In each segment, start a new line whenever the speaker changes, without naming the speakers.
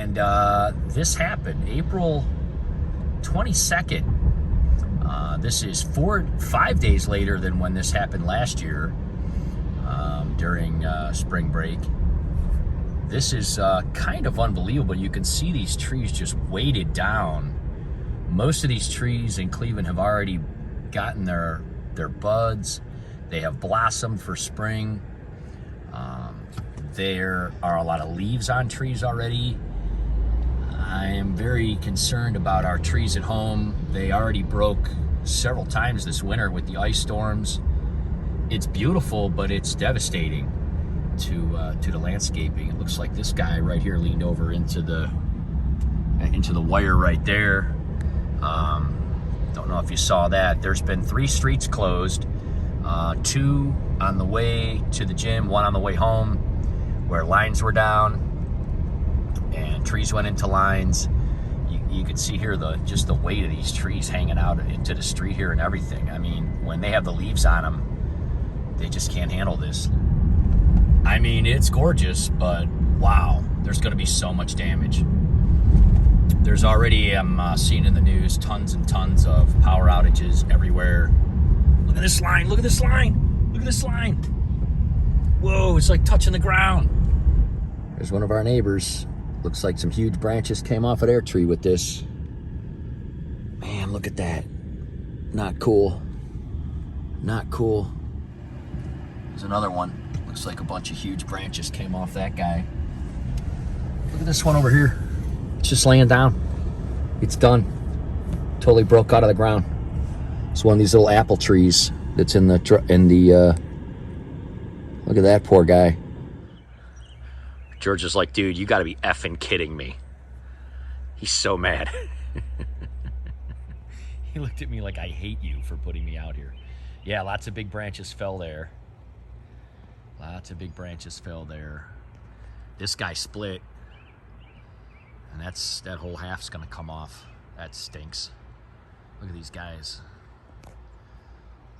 And this happened April 22nd. This is 5 days later than when this happened last year during spring break. This is kind of unbelievable. You can see these trees just weighted down. Most of these trees in Cleveland have already gotten their buds. They have blossomed for spring. There are a lot of leaves on trees already. I am very concerned about our trees at home. They already broke several times this winter with the ice storms. It's beautiful, but it's devastating to the landscaping. It looks like this guy right here leaned over into the wire right there. Don't know if you saw that. There's been 3 streets closed, 2 on the way to the gym, 1 on the way home, where lines were down and trees went into lines. You could see here just the weight of these trees hanging out into the street here and everything. I mean, when they have the leaves on them, they just can't handle this. I mean, it's gorgeous, but wow, there's going to be so much damage. There's already, I'm seeing in the news, tons and tons of power outages everywhere. Look at this line, look at this line, look at this line. Whoa, it's like touching the ground. There's one of our neighbors. Looks like some huge branches came off of their tree with this. Man, look at that. Not cool. Not cool. There's another one. Looks like a bunch of huge branches came off that guy. Look at this one over here. It's just laying down. It's done. Totally broke out of the ground. It's one of these little apple trees that's in the look at that poor guy. George is like, dude, you gotta be effing kidding me. He's so mad. He looked at me like, I hate you for putting me out here. Yeah, lots of big branches fell there. Lots of big branches fell there. This guy split. And that whole half's gonna come off. That stinks. Look at these guys.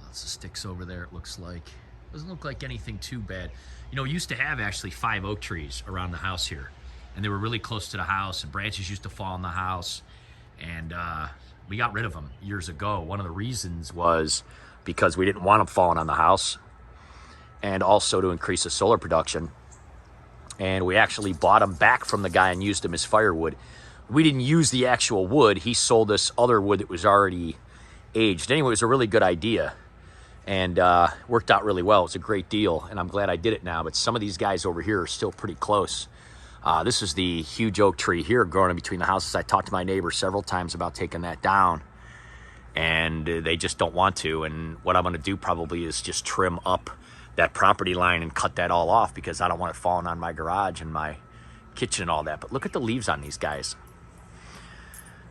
Lots of sticks over there, it looks like. Doesn't look like anything too bad. You know, we used to have actually 5 oak trees around the house here. And they were really close to the house, and branches used to fall on the house. And we got rid of them years ago. One of the reasons was because we didn't want them falling on the house, and also to increase the solar production. And we actually bought them back from the guy and used them as firewood. We didn't use the actual wood. He sold us other wood that was already aged. Anyway, it was a really good idea, and worked out really well. It was a great deal, and I'm glad I did it now. But some of these guys over here are still pretty close. This is the huge oak tree here growing in between the houses. I talked to my neighbor several times about taking that down, and they just don't want to. And what I'm going to do probably is just trim up that property line and cut that all off, because I don't want it falling on my garage and my kitchen and all that. But look at the leaves on these guys.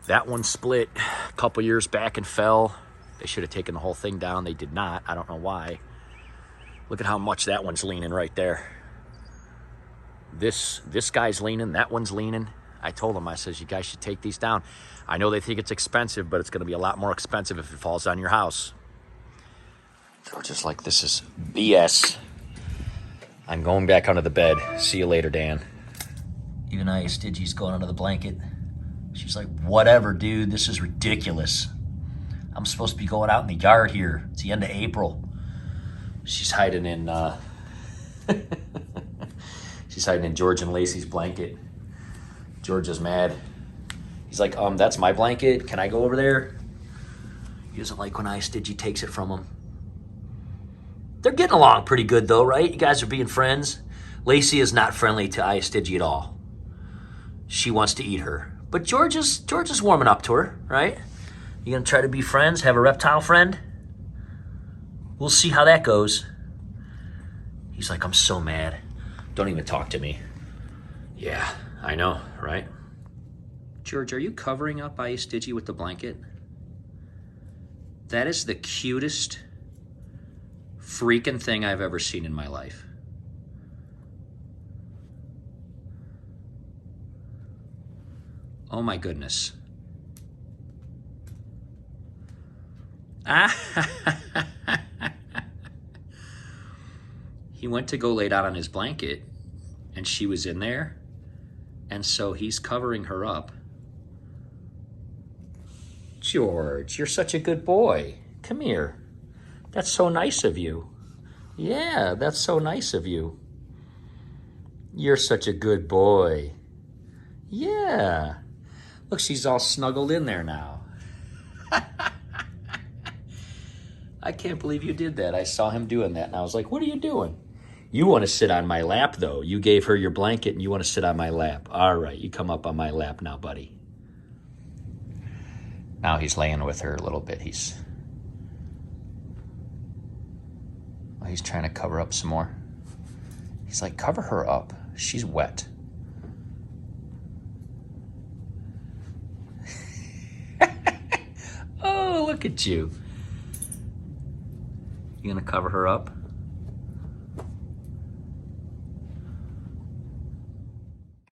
That one split a couple years back and fell. They should have taken the whole thing down. They did not. I don't know why. Look at how much that one's leaning right there. This guy's leaning. That one's leaning. I told him, I says, you guys should take these down. I know they think it's expensive, but it's going to be a lot more expensive if it falls on your house. They're just like, this is BS. I'm going back under the bed. See you later, Dan. Even Stidgy's going under the blanket. She's like, whatever, dude. This is ridiculous. I'm supposed to be going out in the yard here. It's the end of April. She's hiding in she's hiding in George and Lacey's blanket. George is mad. He's like, that's my blanket. Can I go over there? He doesn't like when Stidgy takes it from him. They're getting along pretty good, though, right? You guys are being friends. Lacey is not friendly to Stidgy at all. She wants to eat her. But George is warming up to her, right? You gonna try to be friends? Have a reptile friend? We'll see how that goes. He's like, I'm so mad. Don't even talk to me. Yeah, I know, right? George, are you covering up Stidgy with the blanket? That is the cutest freaking thing I've ever seen in my life. Oh my goodness. He went to go lay down on his blanket, and she was in there, And so he's covering her up. George, you're such a good boy. Come here. That's so nice of you. Yeah, that's so nice of you. You're such a good boy. Yeah. Look, she's all snuggled in there now. I can't believe you did that. I saw him doing that, and I was like, what are you doing? You want to sit on my lap, though. You gave her your blanket, and you want to sit on my lap. All right, you come up on my lap now, buddy. Now he's laying with her a little bit. He's trying to cover up some more. He's like, cover her up. She's wet. Oh, look at you. You gonna cover her up?